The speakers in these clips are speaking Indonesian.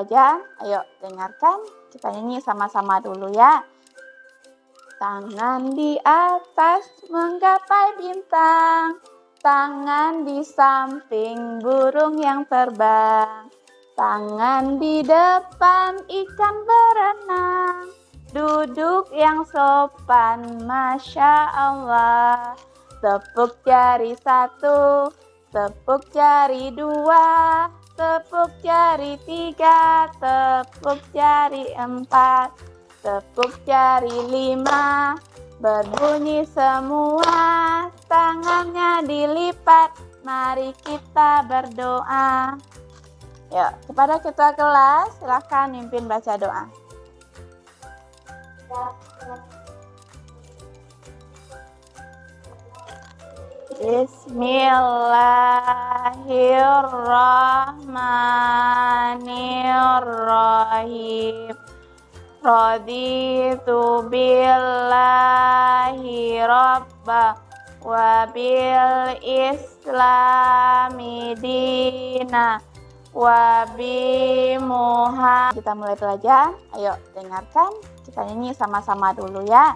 pelajaran. Ayo dengarkan, kita nyanyi sama-sama dulu ya. Tangan di atas menggapai bintang, tangan di samping burung yang terbang, tangan di depan ikan berenang, duduk yang sopan, Masya Allah. Tepuk jari 1, tepuk jari 2, tepuk jari 3, tepuk jari 4, tepuk jari 5, berbunyi semua, tangannya dilipat, mari kita berdoa. Yuk, kepada ketua kelas, silakan mimpin baca doa. Bismillahirrahmanirrahim. Raditu billahi rabba wa bil islami dina wa bi Muhammad. Kita mulai belajar. Ayo dengarkan, kita nyanyi sama-sama dulu ya.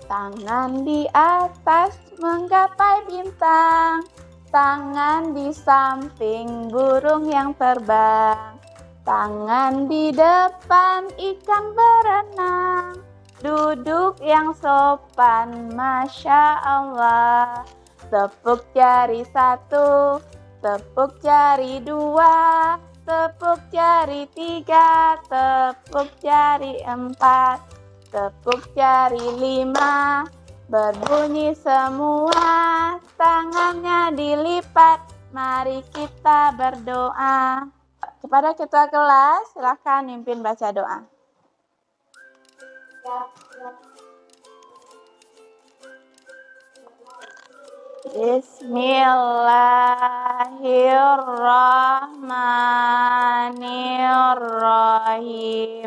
Tangan di atas menggapai bintang, tangan di samping burung yang terbang, tangan di depan ikan berenang, duduk yang sopan, Masya Allah. Tepuk jari 1, tepuk jari 2, tepuk jari 3, tepuk jari 4, tepuk jari 5, berbunyi semua, tangannya dilipat, mari kita berdoa. Kepada ketua kelas, silakan mimpin baca doa. Bismillahirrahmanirrahim.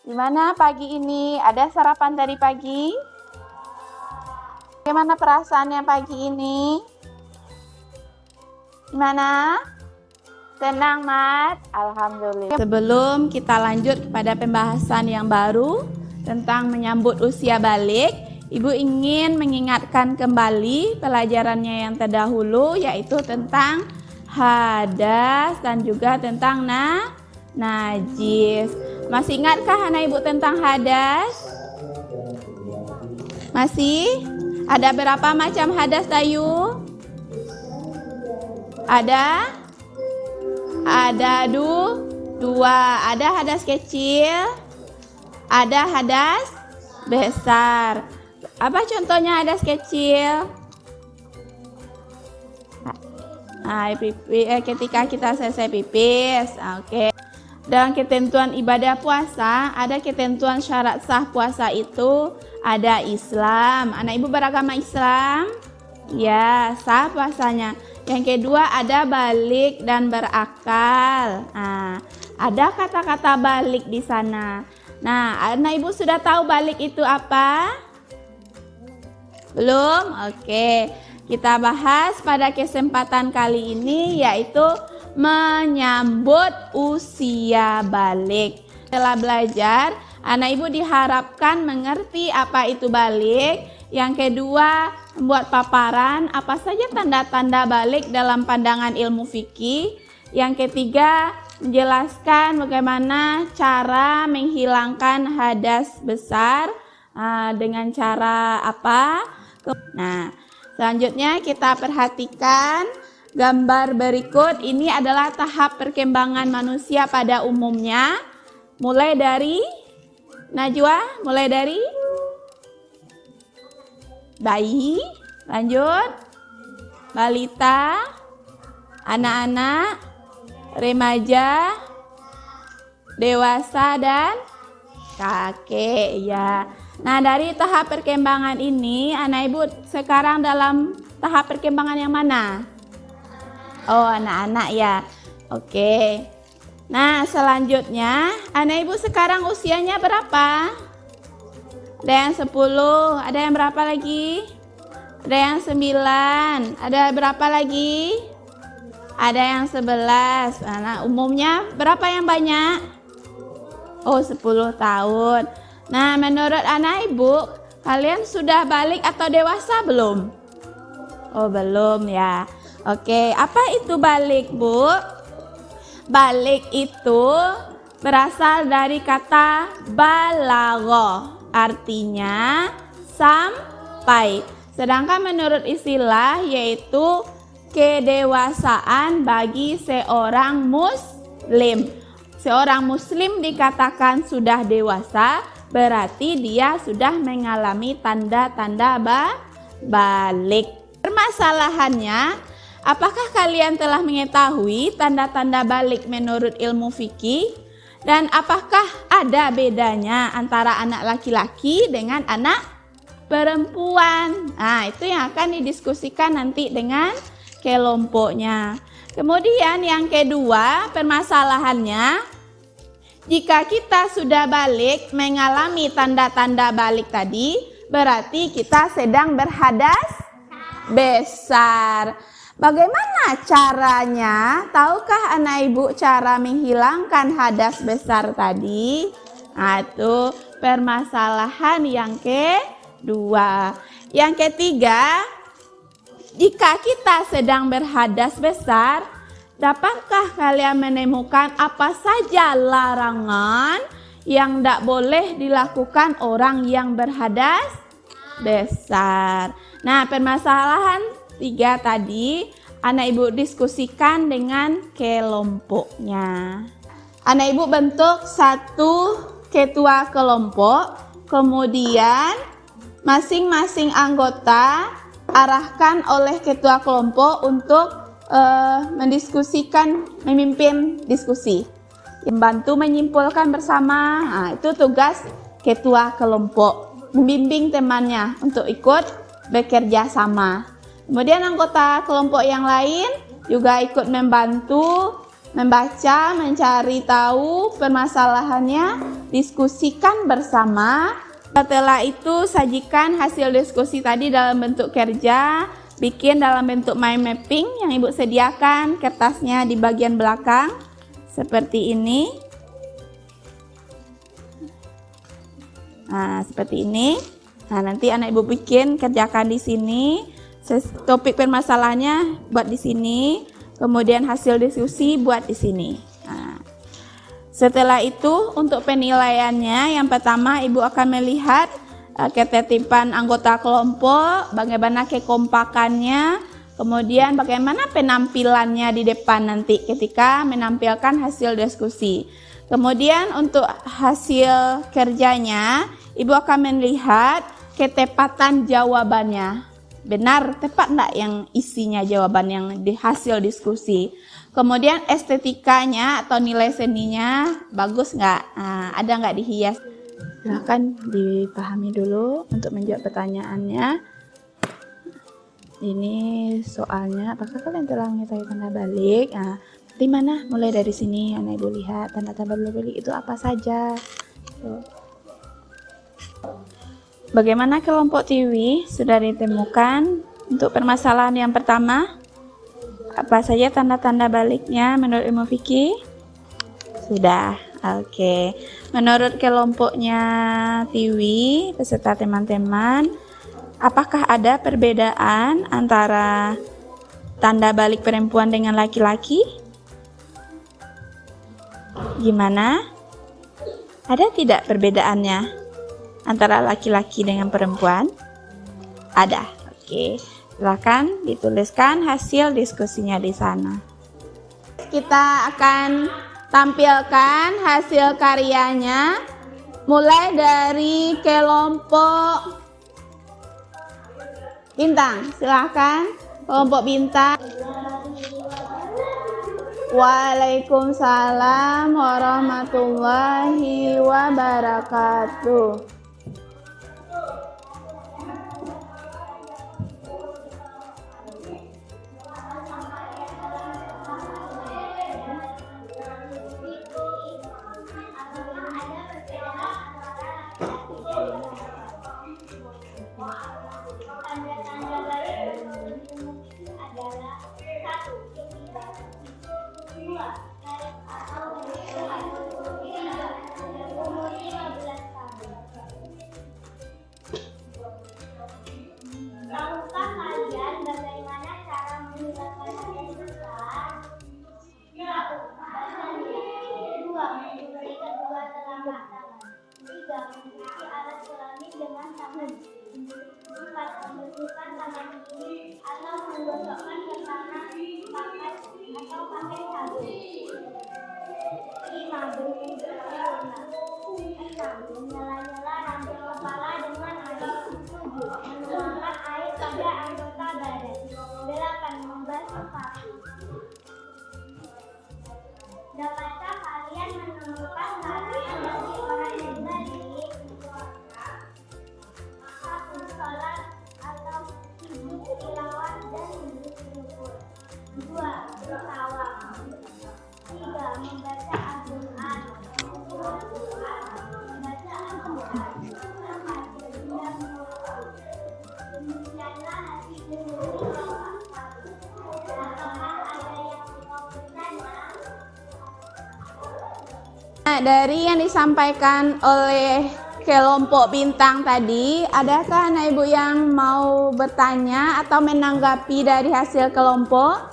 Gimana pagi ini? Ada sarapan tadi pagi? Bagaimana perasaannya pagi ini? Gimana? Tenang, Mat? Alhamdulillah. Sebelum kita lanjut kepada pembahasan yang baru tentang menyambut usia balik, Ibu ingin mengingatkan kembali pelajarannya yang terdahulu, yaitu tentang hadas dan juga tentang najis. Masih ingatkah anak Ibu tentang hadas? Masih? Ada berapa macam hadas, Dayu? Ada dua. Ada hadas kecil, ada hadas besar. Apa contohnya hadas kecil? Ketika kita selesai pipis. Oke. Dalam ketentuan ibadah puasa, ada ketentuan syarat sah puasa itu ada Islam. Anak Ibu beragama Islam? Ya, sah puasanya. Yang kedua ada balik dan berakal. Ada kata-kata balik di sana. Nah, anak Ibu sudah tahu balik itu apa? Belum? Oke. Kita bahas pada kesempatan kali ini, yaitu menyambut usia balik. Setelah belajar, anak Ibu diharapkan mengerti apa itu balik. Yang kedua, membuat paparan apa saja tanda-tanda balik dalam pandangan ilmu fikih. Yang ketiga, menjelaskan bagaimana cara menghilangkan hadas besar dengan cara apa. Nah, selanjutnya kita perhatikan gambar berikut. Ini adalah tahap perkembangan manusia pada umumnya. Mulai dari Najwa, mulai dari bayi, lanjut balita, anak-anak, remaja, dewasa, dan kakek ya. Nah, dari tahap perkembangan ini, anak Ibu sekarang dalam tahap perkembangan yang mana? Oh, anak-anak ya. Oke. Nah, selanjutnya, anak Ibu sekarang usianya berapa? Ada yang 10, ada yang berapa lagi? Ada yang 9, ada berapa lagi? Ada yang 11. Nah, umumnya berapa yang banyak? Oh, 10 tahun. Nah, menurut anak ibu, kalian sudah balik atau dewasa belum? Oh, belum ya. Oke, apa itu balik, Bu? Balik itu berasal dari kata balagho, artinya sampai. Sedangkan menurut istilah yaitu kedewasaan bagi seorang muslim. Seorang muslim dikatakan sudah dewasa, berarti dia sudah mengalami tanda-tanda balik. Permasalahannya, apakah kalian telah mengetahui tanda-tanda balik menurut ilmu fikih? Dan apakah ada bedanya antara anak laki-laki dengan anak perempuan? Nah, itu yang akan didiskusikan nanti dengan kelompoknya. Kemudian yang kedua, permasalahannya, jika kita sudah balik mengalami tanda-tanda balik tadi, berarti kita sedang berhadas besar. Bagaimana caranya? Tahukah anak ibu cara menghilangkan hadas besar tadi? Nah, itu permasalahan yang kedua. Yang ketiga, jika kita sedang berhadas besar, dapatkah kalian menemukan apa saja larangan yang tidak boleh dilakukan orang yang berhadas besar? Nah, permasalahan 3 tadi anak ibu diskusikan dengan kelompoknya. Anak ibu bentuk 1 ketua kelompok, kemudian masing-masing anggota arahkan oleh ketua kelompok untuk mendiskusikan, memimpin diskusi, membantu menyimpulkan bersama. Nah, itu tugas ketua kelompok, membimbing temannya untuk ikut bekerja sama. Kemudian anggota kelompok yang lain juga ikut membantu, membaca, mencari tahu permasalahannya, diskusikan bersama. Setelah itu sajikan hasil diskusi tadi dalam bentuk kerja, bikin dalam bentuk mind mapping yang ibu sediakan, kertasnya di bagian belakang seperti ini. Nah, seperti ini. Nah, nanti anak ibu bikin, kerjakan di sini. Topik permasalahannya buat di sini, kemudian hasil diskusi buat di sini. Nah, setelah itu untuk penilaiannya, yang pertama ibu akan melihat ketertiban anggota kelompok, bagaimana kekompakannya, kemudian bagaimana penampilannya di depan nanti ketika menampilkan hasil diskusi. Kemudian untuk hasil kerjanya, ibu akan melihat ketepatan jawabannya. Benar, tepat enggak yang isinya jawaban yang di hasil diskusi. Kemudian estetikanya atau nilai seninya bagus enggak? Nah, ada enggak dihias? Silahkan dipahami dulu untuk menjawab pertanyaannya. Ini soalnya, apakah kalian telah mengetahui tanda balik? Nah, di mana? Mulai dari sini, anak ibu lihat tanda-tanda balik itu apa saja. Tuh. Bagaimana kelompok Tiwi sudah ditemukan untuk permasalahan yang pertama? Apa saja tanda-tanda baliknya menurut ilmu fikih? Sudah, oke. Menurut kelompoknya Tiwi beserta teman-teman, apakah ada perbedaan antara tanda balik perempuan dengan laki-laki? Gimana? Ada tidak perbedaannya antara laki-laki dengan perempuan? Ada. Oke. Silakan dituliskan hasil diskusinya di sana. Kita akan tampilkan hasil karyanya mulai dari kelompok Bintang. Silakan kelompok Bintang. Waalaikumsalam warahmatullahi wabarakatuh. Tanda-tanda baik adalah 1. Mencuci alat kelamin dengan tangan. 4. Membersihkan tangan kiri atau menggosokkan ke tangan pakai sabun. 5. Berwudu sempurna. 6. Menyela-nyela rambut kepala dengan air. 7. Menuangkan air pada anggota badan. 8. Membasuh kaki. Dapatkah kalian menemukan larangan bagi orang yang balik? 1. Sholat atau sujud tilawah dan sujud syukur. 2. Bertawaf. 3. Membaca Al-Quran. 4. Membaca Al-Quran. 4. Berdiam mulut. Demikianlah hasil dari apakah ada yang mau bertanya? Nah, dari yang disampaikan oleh kelompok bintang tadi, adakah anak ibu yang mau bertanya atau menanggapi dari hasil kelompok?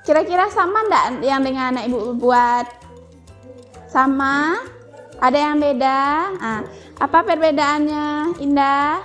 Kira-kira sama enggak yang dengan anak ibu buat? Sama? Ada yang beda? Nah, apa perbedaannya, Indah?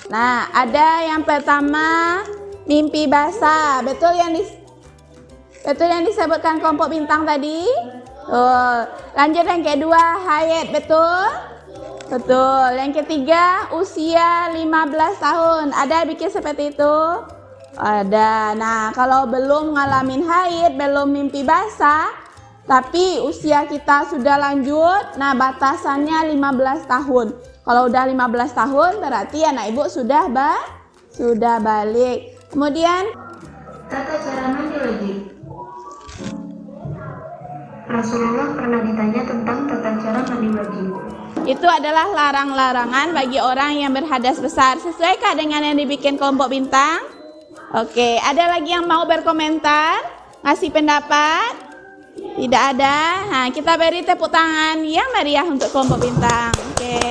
Nah, ada yang pertama mimpi basah. Betul yang disebutkan kelompok bintang tadi? Lanjut yang kedua, haid. Betul? Betul. Yang ketiga, usia 15 tahun. Ada bikin seperti itu? Ada. Nah, kalau belum ngalamin haid, belum mimpi basah, tapi usia kita sudah lanjut, nah batasannya 15 tahun. Kalau udah 15 tahun berarti anak ibu sudah balik. Kemudian tata cara mandi wajib. Rasulullah pernah ditanya tentang tata cara mandi wajib. itu adalah larang-larangan bagi orang yang berhadas besar. Sesuaikah dengan yang dibikin kelompok bintang? Oke, ada lagi yang mau berkomentar? Ngasih pendapat? Tidak ada. Nah, kita beri tepuk tangan yang meriah untuk kelompok bintang. Oke.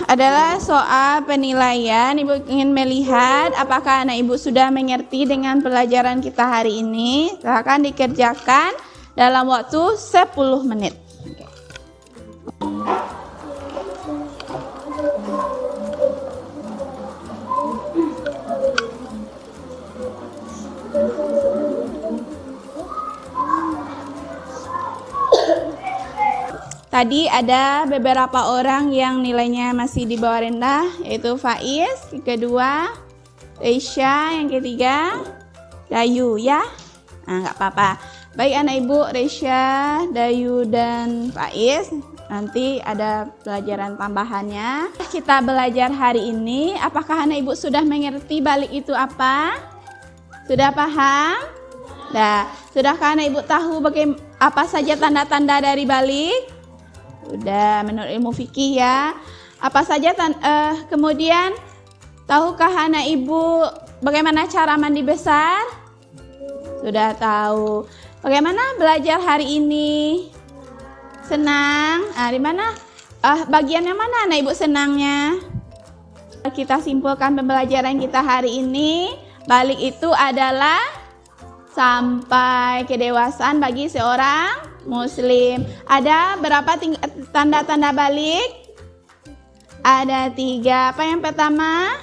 Adalah soal penilaian. Ibu ingin melihat apakah anak ibu sudah mengerti dengan pelajaran kita hari ini. Silakan dikerjakan dalam waktu 10 menit. Tadi ada beberapa orang yang nilainya masih di bawah rendah, yaitu Faiz, yang kedua Reisha, yang ketiga Dayu ya. Nah, nggak apa-apa. Baik anak ibu, Reisha, Dayu dan Faiz, nanti ada pelajaran tambahannya. Kita belajar hari ini, apakah anak ibu sudah mengerti balik itu apa? Sudah paham? Nah, sudahkah anak ibu tahu apa saja tanda-tanda dari balik? Sudah, menurut ilmu fikih ya. Apa saja kemudian tahukah anak ibu bagaimana cara mandi besar? Sudah tahu. Bagaimana belajar hari ini? Senang? Nah, di mana? Bagian yang mana anak ibu senangnya? Kita simpulkan pembelajaran kita hari ini. Balik itu adalah sampai kedewasaan bagi seorang Muslim. Ada berapa tanda-tanda balik? Ada 3. Apa yang pertama?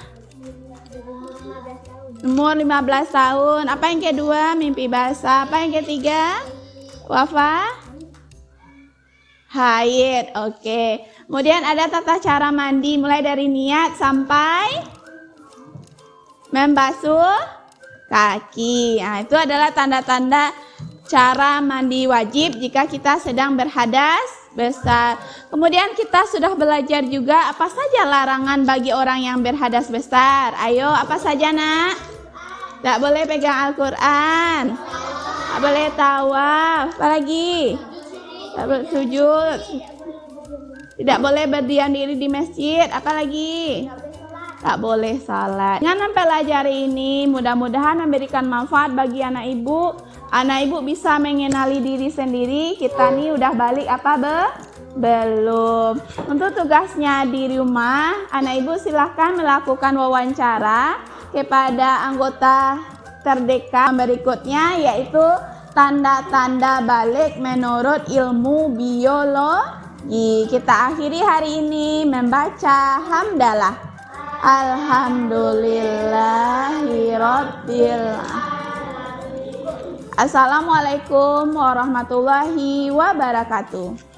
Umur 15 tahun. Apa yang kedua? Mimpi basah. Apa yang ketiga? Wafat? Haid. Oke. Kemudian ada tata cara mandi mulai dari niat sampai membasuh kaki. Nah, itu adalah tanda-tanda cara mandi wajib jika kita sedang berhadas besar. Kemudian kita sudah belajar juga apa saja larangan bagi orang yang berhadas besar. Ayo, apa saja nak? Tidak boleh pegang Al-Quran, tidak boleh tawaf, apa lagi? Tidak boleh sujud, tidak boleh berdiam diri di masjid, apa lagi? Tak boleh salat. Dengan mempelajari ini mudah-mudahan memberikan manfaat bagi anak ibu. Anak ibu bisa mengenali diri sendiri. Kita nih udah balik apa belum. Untuk tugasnya di rumah, anak ibu silahkan melakukan wawancara kepada anggota terdekat berikutnya, yaitu tanda-tanda balik menurut ilmu biologi. Kita akhiri hari ini membaca hamdalah. Alhamdulillahirabbil alamin. Assalamualaikum warahmatullahi wabarakatuh.